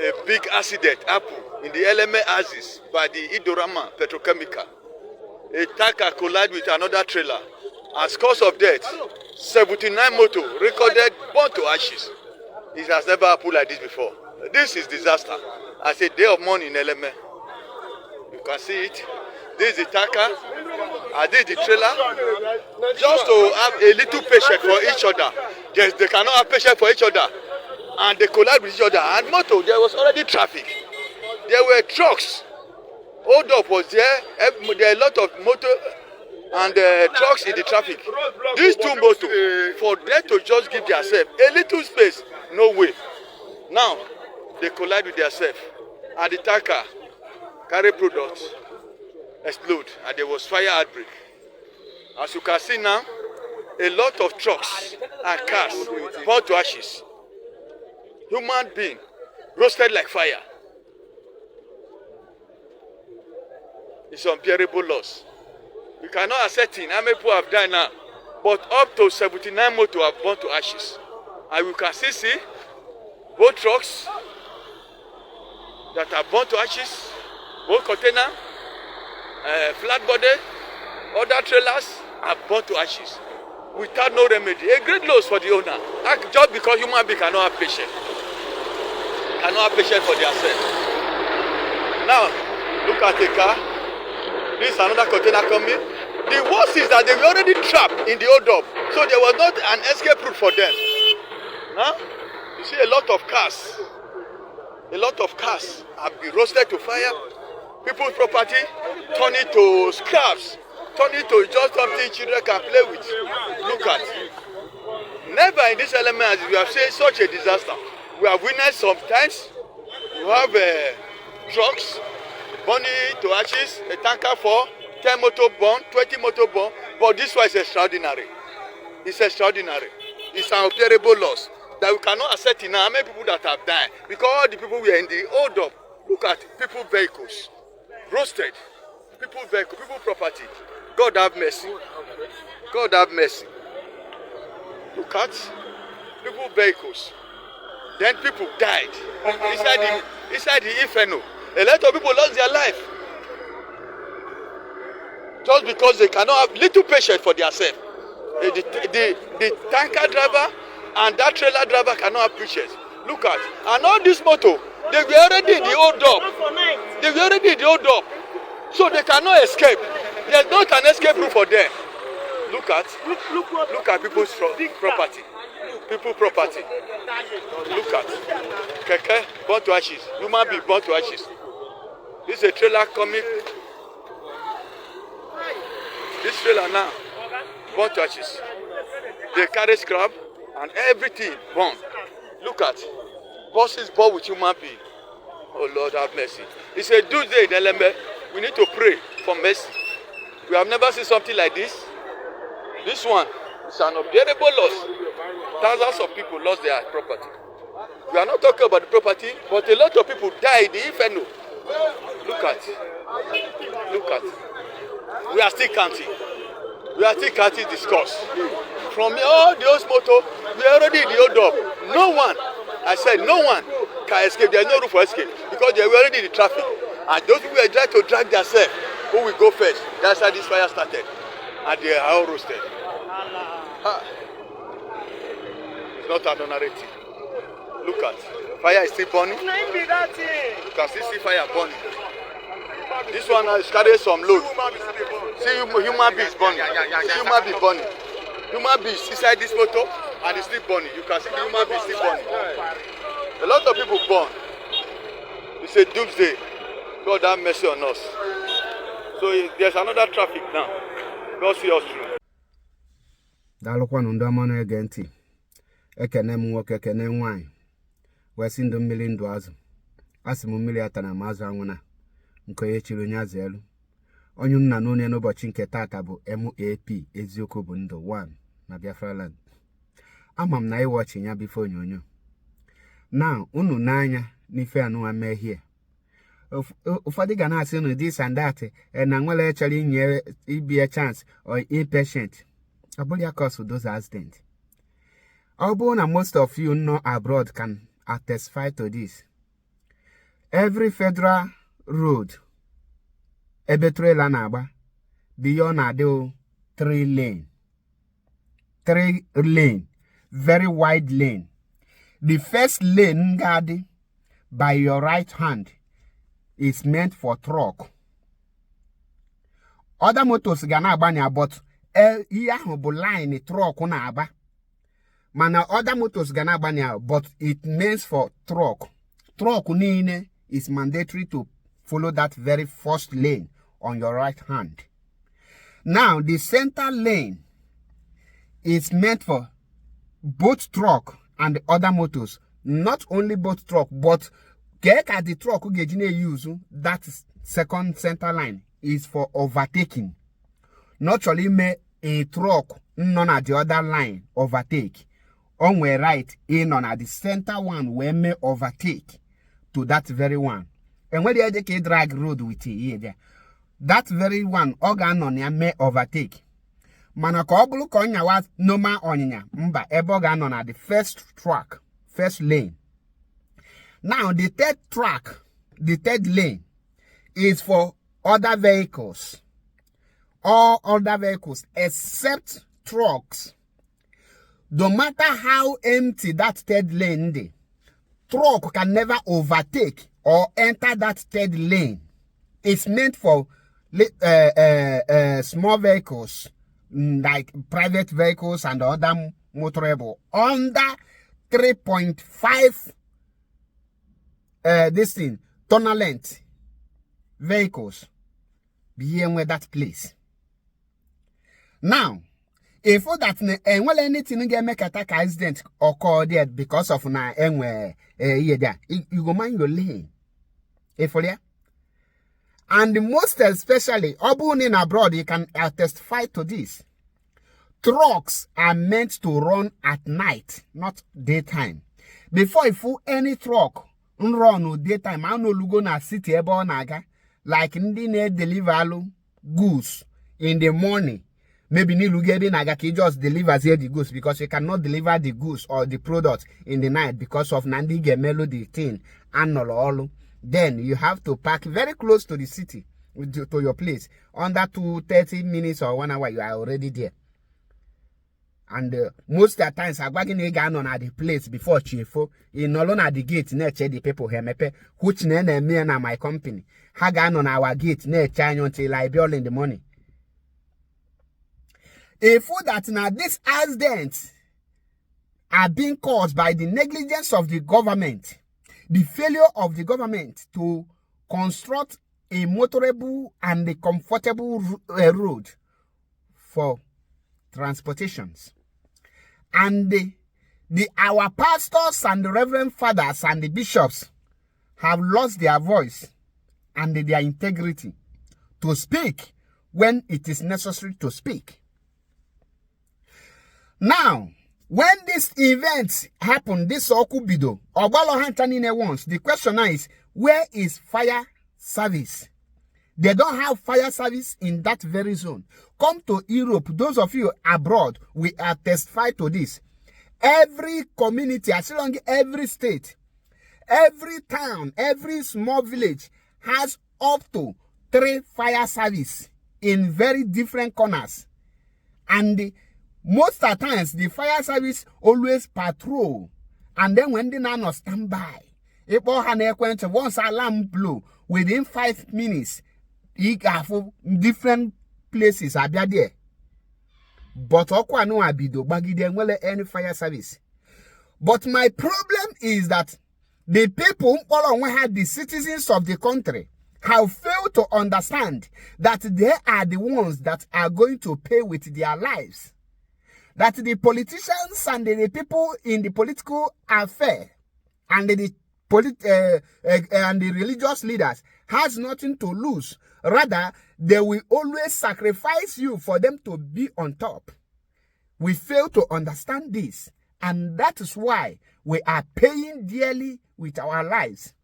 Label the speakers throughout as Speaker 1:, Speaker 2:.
Speaker 1: a big accident happened in the LMA axis by the Idorama Petrochemical. A tanker collided with another trailer. As cause of death, 79 motor recorded burnt to ashes. It has never happened like this before. This is disaster. As a day of mourning in LMA. You can see it. This is the tanker, and this is the trailer. Just to have a little patience for each other. They cannot have patience for each other. And they collide with each other. And motor, there was already traffic. There were trucks. Hold up was there. There are a lot of motor and trucks in the traffic. These two motor, for them to just give themselves a little space, no way. Now, they collide with themselves. And the tanker carry products, explode, and there was fire outbreak. As you can see now, a lot of trucks and cars burnt to ashes. Human being roasted like fire. It's unbearable loss. We cannot ascertain how many people have died now, but up to 79 motor have burnt to ashes. And you can still see both trucks that are burnt to ashes, both container, flat body, other trailers are burnt to ashes without no remedy. A great loss for the owner, just because human beings cannot have patience. Cannot have patience for themselves. Now, look at the car. This is another container coming. The worst is that they were already trapped in the hold up, so there was not an escape route for them. Huh? You see a lot of cars. A lot of cars have been roasted to fire. People's property turn it to scraps, turn it to just something children can play with. Look at. Never in this element as we have seen such a disaster. We have witnessed sometimes. You have trucks burning to ashes, a tanker for 10 motor burn, 20 motor burn, but this one is extraordinary. It's extraordinary. It's an unbearable loss that we cannot ascertain how many people that have died because all the people were in the hold up. Look at people vehicles, roasted, people vehicle, people property. God have mercy. God have mercy. Look at people vehicles. Then people died inside the inferno. A lot of people lost their life just because they cannot have little patience for themselves. The tanker driver and that trailer driver cannot have patience. Look at, and all this motor, they were already in the hold up. They were already in the hold up, so they cannot escape. There's not an escape route for them. Look at people's property. People property. Look at keke burnt to ashes. Human being burnt to ashes. This is a trailer coming. This trailer now burnt to ashes. They carry scrap and everything burnt. Look at buses burnt with human being. Oh Lord have mercy. It's a doomsday in LMA. We need to pray for mercy. We have never seen something like this. This one is an unbearable loss. Thousands of people lost their property. We are not talking about the property, but a lot of people died in the inferno. Look at. Look at. We are still counting. We are still counting the scores. From all the old motor, we are already in the hold up. No one, I said no one can escape. There is no room for escape because they were already in the traffic. And those people were trying to drag themselves. Who will go first? That's how this fire started. And they are all roasted. It's not an narrative. Look at. Fire is still burning. You can still see fire burning. This one is carrying some load. See human beings burning. See human beings burning. Human beings inside this motor and it's still burning. You can see the human beings still burning. A lot of people burn. It's a doomsday. God have mercy on us. So there's another traffic now. God see us through.
Speaker 2: Daalụkwanụ ndị ọma na-ege ntị. Ekene m nwoke ekene nwaanyị. Wee sị ndụ mmiri ndụ azụ. Asị m mmiri atana m azụ anwụna. Nke onye chiri onye azụ elu. Onye m na n'onye n'ụbọchị nke taata bụ MAP eziokwu bụ ndụ 1 na Biafra land. Ama m na ịwọchị ya bifo onyonyo. Now, unu n'anya n'ife anụwa mee here. Ụfọdụ ga na-asị na this and that na nwere chọrọ inye ibi a chance or impatient. Ọ bụrụ ya cause those accidents. Ọ bụrụ na most of you know abroad can attestify to this. every federal road, ebe trailer na-agba, beyond adil 3 lane. 3 lane, very wide lane. The first lane, ngadi, by your right hand, is meant for truck. Other motors gana abanya, but bu line truck na aba. Mana other motors gana abanya, but it means for truck. Truck nine is mandatory to follow that very first lane on your right hand. Now, the center lane is meant for both truck and the other motors. Not only both truck, but at the truck use that second center line is for overtaking. Not only may a truck none at the other line overtake. On the right, in on at the center one where may overtake to that very one. And when the drag road with it, that very one organ on ya may overtake. Mana ka obulu ka onya wa noma onyanya mba ebe ọ ga-anọ na the first track, first lane. Now the third track, the third lane is for other vehicles. All other vehicles except trucks. No matter how empty that third lane is, truck can never overtake or enter that third lane. It's meant for small vehicles, like private vehicles and other motorable under 3.5 tunnel length vehicles being with that place. Now, if that anything get make attack accident occur there because of na you go mind your lane. And most especially, in abroad, you can testify to this. Trucks are meant to run at night, not daytime. Before you fool any truck, run daytime, I know lugo na city ebo naga, like ndi deliver goods in the morning. Maybe ni lugebi naga ki just delivers here the goods because you cannot deliver the goods or the product in the night because of nandi gemelo the thing and all. Then you have to park very close to the city, to your place. Under 30 minutes or 1 hour, you are already there. And most of the times, I'm going to go on at the place before Chifo. In alone at the gate, near the people here, which me and my company. Hagan on our gate, near China until I be all in the morning. If that now these accidents are being caused by the negligence of the government, the failure of the government to construct a motorable and a comfortable road for transportations. And our pastors and the reverend fathers and the bishops have lost their voice and their integrity to speak when it is necessary to speak. Now, when these events happen, this okubido, Obalo Hantanine once, the question is, where is fire service? They don't have fire service in that very zone. Come to Europe, those of you abroad, we are testify to this. Every community, as long as every state, every town, every small village has up to 3 fire service in very different corners. And most of the times, the fire service always patrol. And then when they not stand by, once alarm blow, within 5 minutes, you have different places are there. But okwa no abido bagide nwele any fire service. But my problem is that the people who had the citizens of the country have failed to understand that they are the ones that are going to pay with their lives. That the politicians and the people in the political affair and the religious leaders has nothing to lose. Rather, they will always sacrifice you for them to be on top. We fail to understand this, and that is why we are paying dearly with our lives.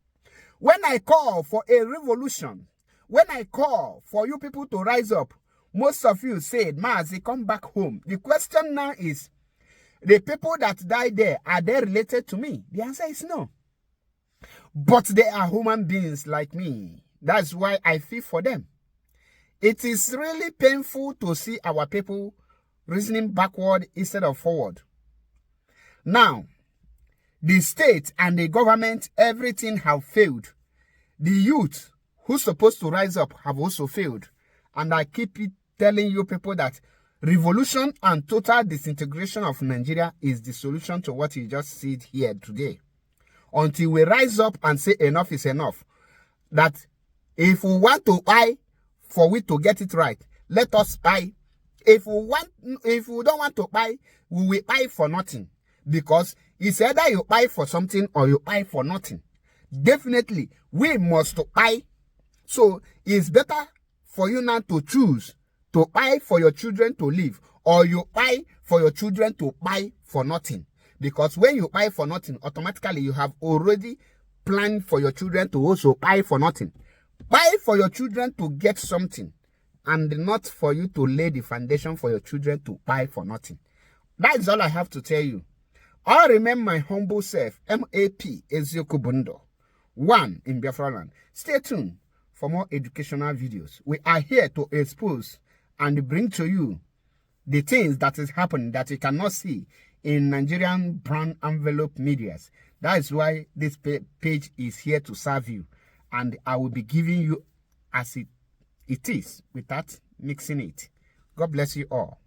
Speaker 2: When I call for a revolution, when I call for you people to rise up, most of you said, Mazi, come back home. The question now is, the people that died there, are they related to me? The answer is no. But they are human beings like me. That's why I feel for them. It is really painful to see our people reasoning backward instead of forward. Now, the state and the government, everything have failed. The youth who's supposed to rise up have also failed. And I keep telling you people that revolution and total disintegration of Nigeria is the solution to what you just see here today. Until we rise up and say enough is enough. That if we want to buy for we to get it right, let us buy. If we don't want to buy, we will buy for nothing. Because it's either you buy for something or you buy for nothing. Definitely, we must buy. So it's better for you now to choose to buy for your children to live, or you buy for your children to buy for nothing. Because when you buy for nothing, automatically you have already planned for your children to also buy for nothing. Buy for your children to get something, and not for you to lay the foundation for your children to buy for nothing. That is all I have to tell you. I remain my humble self, MAP Eziokwu Bundo, 1 in Biafra land. Stay tuned for more educational videos. We are here to expose and bring to you the things that is happening that you cannot see in Nigerian brown envelope medias. That is why this page is here to serve you. And I will be giving you as it is without mixing it. God bless you all.